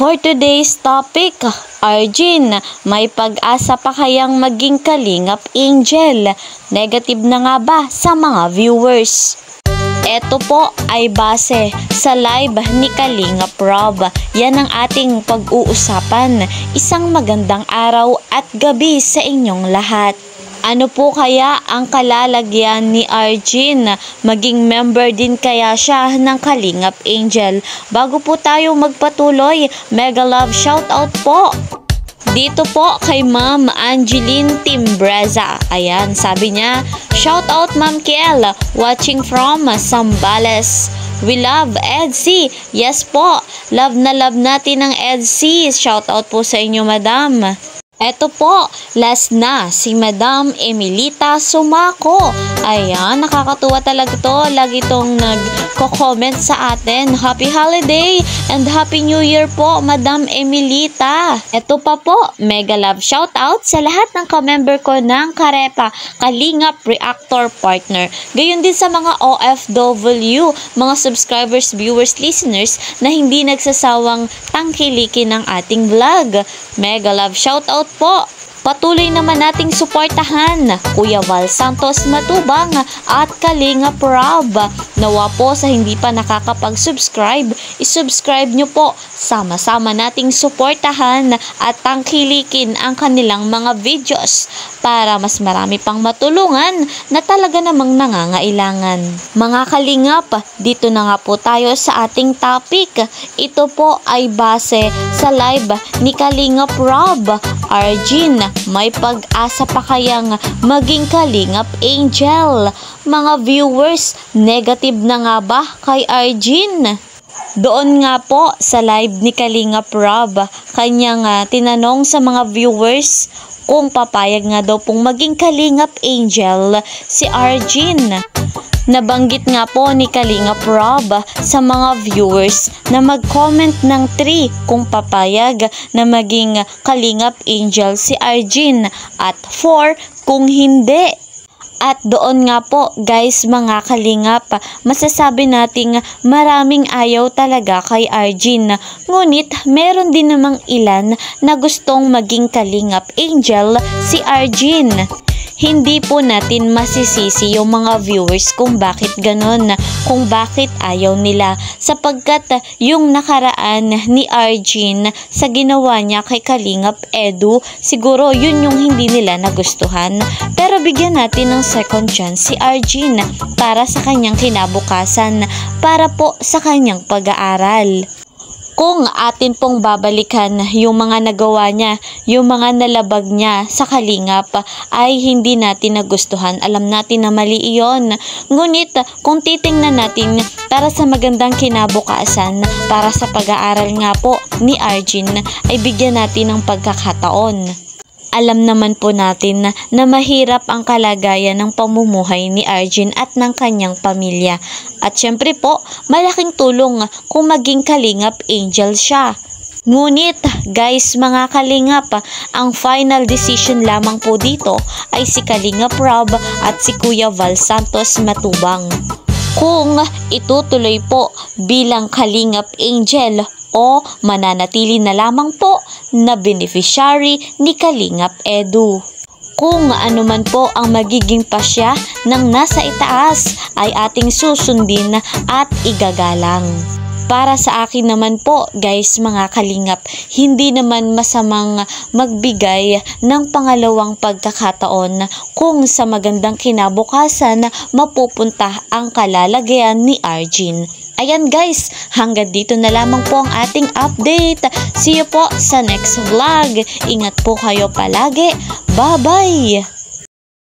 For today's topic, Arjun, may pag-asa pa kayang maging Kalingap Angel? Negative na nga ba sa mga viewers? Ito po ay base sa live ni Kalingap Rob. Yan ang ating pag-uusapan. Isang magandang araw at gabi sa inyong lahat. Ano po kaya ang kalalagyan ni Arjun? Maging member din kaya siya ng Kalingap Angel? Bago po tayo magpatuloy, mega love shoutout po dito po kay Ma'am Angeline Timbreza. Ayan, sabi niya, shoutout Ma'am Kiel, watching from Zambales. We love Edsy. Yes po, love na love natin ng Edsy. Shoutout po sa inyo, Madam. Eto po, last na si Madam Emilita Sumaco. Ayan, nakakatuwa talaga to. Lagi tong nagko-comment sa atin. Happy holiday and Happy New Year po, Madam Emilita. Eto pa po, mega love shoutout sa lahat ng ka-member ko ng Karepa Kalingap Reactor Partner. Gayon din sa mga OFW, mga subscribers, viewers, listeners na hindi nagsasawang tangkilikin ng ating vlog. Mega love shoutout po. Patuloy naman nating suportahan Kuya Val Santos Matubang at Kalingap Rob. Nawa po sa hindi pa nakakapag-subscribe, isubscribe nyo po. Sama-sama nating suportahan at tangkilikin ang kanilang mga videos para mas marami pang matulungan na talaga namang nangangailangan. Mga Kalingap, dito na nga po tayo sa ating topic. Ito po ay base sa live ni Kalingap Rob. Arjun, may pag-asa pa kayang maging Kalingap Angel? Mga viewers, negative na nga ba kay Arjun? Doon nga po sa live ni Kalingap Rob, kanyang tinanong sa mga viewers kung papayag nga daw pong maging Kalingap Angel si Arjun. Nabanggit nga po ni Kalingap Rob sa mga viewers na mag-comment ng 3 kung papayag na maging Kalingap Angel si Arjun at 4 kung hindi. At doon nga po guys mga Kalingap, masasabi nating maraming ayaw talaga kay Arjun. Ngunit meron din namang ilan na gustong maging Kalingap Angel si Arjun. Hindi po natin masisisi yung mga viewers kung bakit ganon, kung bakit ayaw nila. Sapagkat yung nakaraan ni Arjun sa ginawa niya kay Kalingap Edu, siguro yun yung hindi nila nagustuhan. Pero bigyan natin ng second chance si Arjun para sa kanyang kinabukasan, para po sa kanyang pag-aaral. Kung atin pong babalikan yung mga nagawa niya, yung mga nalabag niya sa Kalingap ay hindi natin nagustuhan. Alam natin na mali iyon. Ngunit kung titingnan natin para sa magandang kinabukasan, para sa pag-aaral nga po ni Arjun, ay bigyan natin ng pagkakataon. Alam naman po natin na mahirap ang kalagayan ng pamumuhay ni Arjun at ng kanyang pamilya. At syempre po, malaking tulong kung maging Kalingap Angel siya. Ngunit guys mga Kalingap, ang final decision lamang po dito ay si Kalingap Rob at si Kuya Val Santos Matubang. Kung itutuloy po bilang Kalingap Angel o mananatili na lamang po na beneficiary ni Kalingap Edu. Kung ano man po ang magiging pasya ng nasa itaas ay ating susundin at igagalang. Para sa akin naman po guys mga Kalingap, hindi naman masamang magbigay ng pangalawang pagkakataon kung sa magandang kinabukasan mapupunta ang kalalagayan ni Arjun. Ayan guys, hanggang dito na lamang po ang ating update. See you po sa next vlog. Ingat po kayo palagi. Bye-bye!